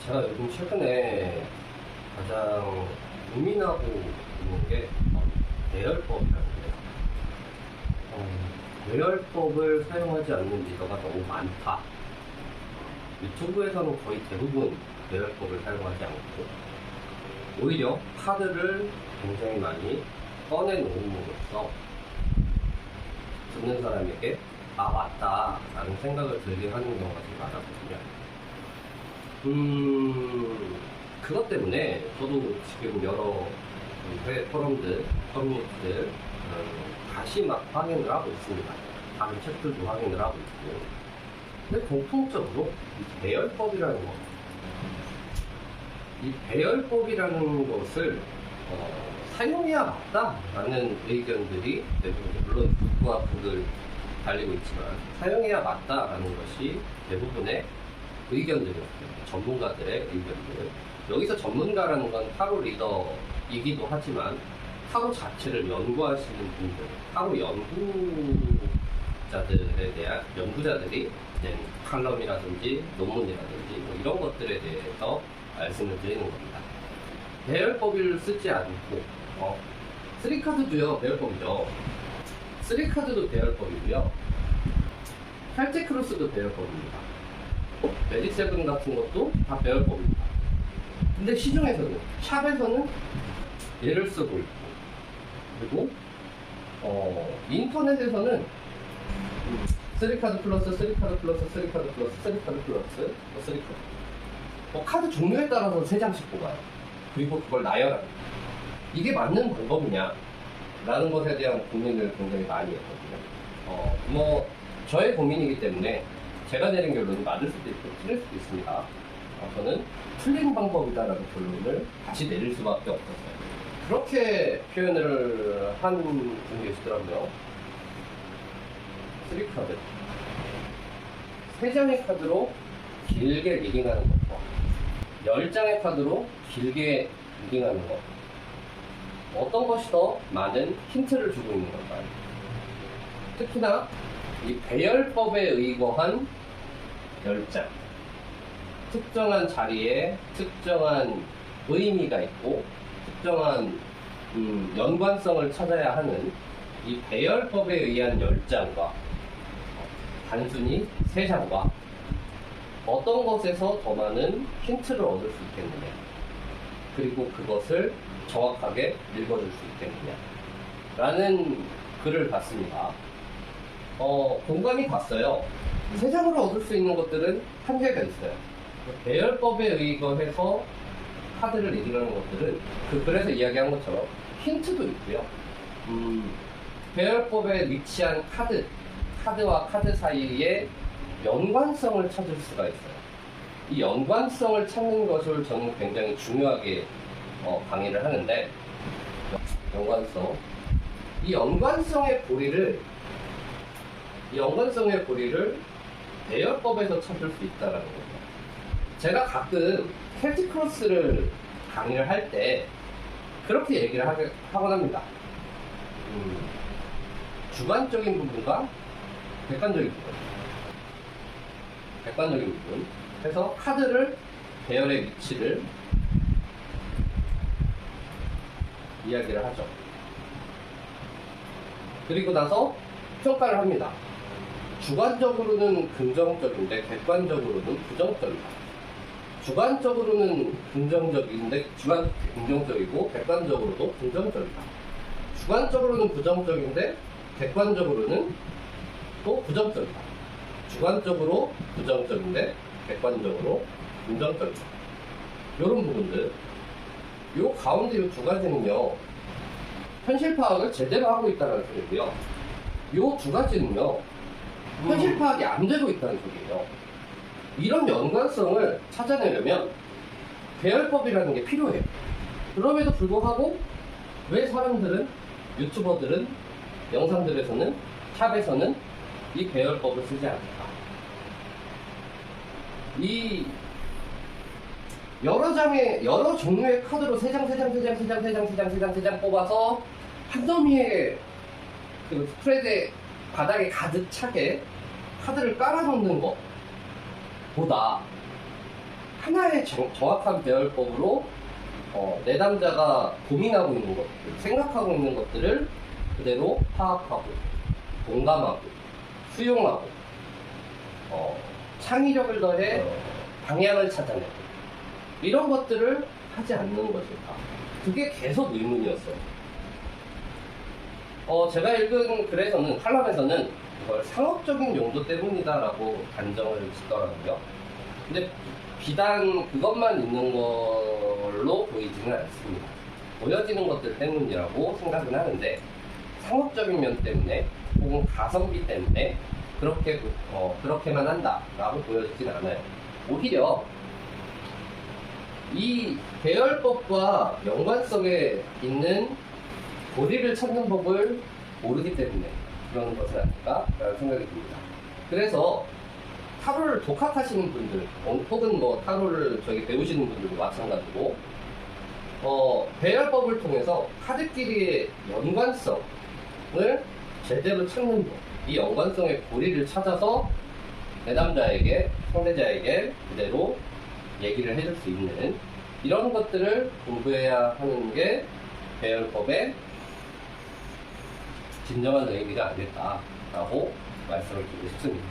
제가 요즘 최근에 가장 고민하고 있는 게 배열법이라는데, 배열법을 사용하지 않는 리더가 너무 많다. 유튜브에서는 거의 대부분 배열법을 사용하지 않고 오히려 카드를 굉장히 많이 꺼내놓음으로써 듣는 사람에게 아 맞다 라는 생각을 들게 하는 경우가 되게 많았거든요. 그것 때문에 저도 지금 여러 해외 포럼들, 커뮤니티들 다시 막 확인을 하고 있습니다. 다른 책들도 확인을 하고 있고. 근데 공통적으로 이 배열법이라는 것, 이 배열법이라는 것을 사용해야 맞다라는 의견들이 대부분, 물론 극과 극을 달리고 있지만 사용해야 맞다라는 것이 대부분의 의견들이었어요. 전문가들의 의견들. 여기서 전문가라는 건 타로 리더이기도 하지만 타로 자체를 연구하시는 분들, 타로 연구자들에 대한 연구자들이 이제 칼럼이라든지 논문이라든지 뭐 이런 것들에 대해서 말씀을 드리는 겁니다. 배열법을 쓰지 않고 3카드도요 배열법이죠. 3카드도 배열법이고요. 칼제크로스도 배열법입니다. 매직 세븐 같은 것도 다 배열법입니다. 근데 시중에서는, 샵에서는 얘를 쓰고 있고, 그리고 인터넷에서는 3카드 플러스, 3카드 플러스, 3카드 플러스, 3카드 플러스, 3카드. 카드 종류에 따라서 3장씩 뽑아요. 그리고 그걸 나열합니다. 이게 맞는 방법이냐? 라는 것에 대한 고민을 굉장히 많이 했거든요. 저의 고민이기 때문에 제가 내린 결론이 맞을 수도 있고 틀릴 수도 있습니다. 저는 틀린 방법이다라는 결론을 다시 내릴 수밖에 없었어요. 그렇게 표현을 한 분이 계시더라고요. 3카드. 3장의 카드로 길게 리딩하는 것과 10장의 카드로 길게 리딩하는 것. 어떤 것이 더 많은 힌트를 주고 있는 걸까요? 특히나 이 배열법에 의거한 10장. 특정한 자리에 특정한 의미가 있고 특정한 연관성을 찾아야 하는 이 배열법에 의한 10장과 단순히 3장과 어떤 것에서 더 많은 힌트를 얻을 수 있겠느냐, 그리고 그것을 정확하게 읽어줄 수 있겠느냐 라는 글을 봤습니다. 공감이 갔어요. 3장으로 얻을 수 있는 것들은 한계가 있어요. 배열법에 의거해서 카드를 리딩하는 것들은 그 글에서 이야기한 것처럼 힌트도 있고요. 배열법에 위치한 카드와 카드 사이에 연관성을 찾을 수가 있어요. 이 연관성을 찾는 것을 저는 굉장히 중요하게 강의를 하는데, 이 연관성의 고리를 배열법에서 찾을 수 있다는 거죠. 제가 가끔 켈틱 크로스를 강의를 할 때 그렇게 얘기를 하곤 합니다. 주관적인 부분과 객관적인 부분 해서 카드를, 배열의 위치를 이야기를 하죠. 그리고 나서 평가를 합니다. 주관적으로는 긍정적인데 객관적으로는 부정적이다. 주관적으로는 긍정적이고 객관적으로도 긍정적이다. 주관적으로는 부정적인데 객관적으로는 또 부정적이다. 주관적으로 부정적인데 객관적으로 긍정적이다. 이런 부분들, 요 가운데 요 두 가지는요 현실 파악을 제대로 하고 있다는 소리고요. 요 두 가지는요 현실 파악이 안 되고 있다는 소리예요. 이런 연관성을 찾아내려면 배열법이라는 게 필요해요. 그럼에도 불구하고 왜 사람들은, 유튜버들은, 영상들에서는, 샵에서는 이 배열법을 쓰지 않을까? 이 여러 종류의 카드로 3장 뽑아서 한 더미에 그 스프레드에 바닥에 가득 차게 카드를 깔아놓는 것보다 하나의 정확한 배열법으로 내담자가 고민하고 있는 것들, 생각하고 있는 것들을 그대로 파악하고 공감하고 수용하고 창의력을 더해 방향을 찾아내고 이런 것들을 하지 않는 것일까? 그게 계속 의문이었어요. 제가 읽은 글에서는, 칼럼에서는 이걸 상업적인 용도 때문이다라고 단정을 짓더라고요. 근데 비단 그것만 있는 걸로 보이지는 않습니다. 보여지는 것들 때문이라고 생각은 하는데, 상업적인 면 때문에 혹은 가성비 때문에 그렇게만 한다라고 보여지진 않아요. 오히려 이 배열법과 연관성에 있는 고리를 찾는 법을 모르기 때문에 그러는 것은 아닐까라는 생각이 듭니다. 그래서 타로를 독학하시는 분들 혹은 뭐 타로를 저기 배우시는 분들도 마찬가지고 배열법을 통해서 카드끼리의 연관성을 제대로 찾는 법, 이 연관성의 고리를 찾아서 내담자에게, 상대자에게 그대로 얘기를 해줄 수 있는 이런 것들을 공부해야 하는 게 배열법의 진정한 의미가 아닐까라고 말씀을 드리고 싶습니다.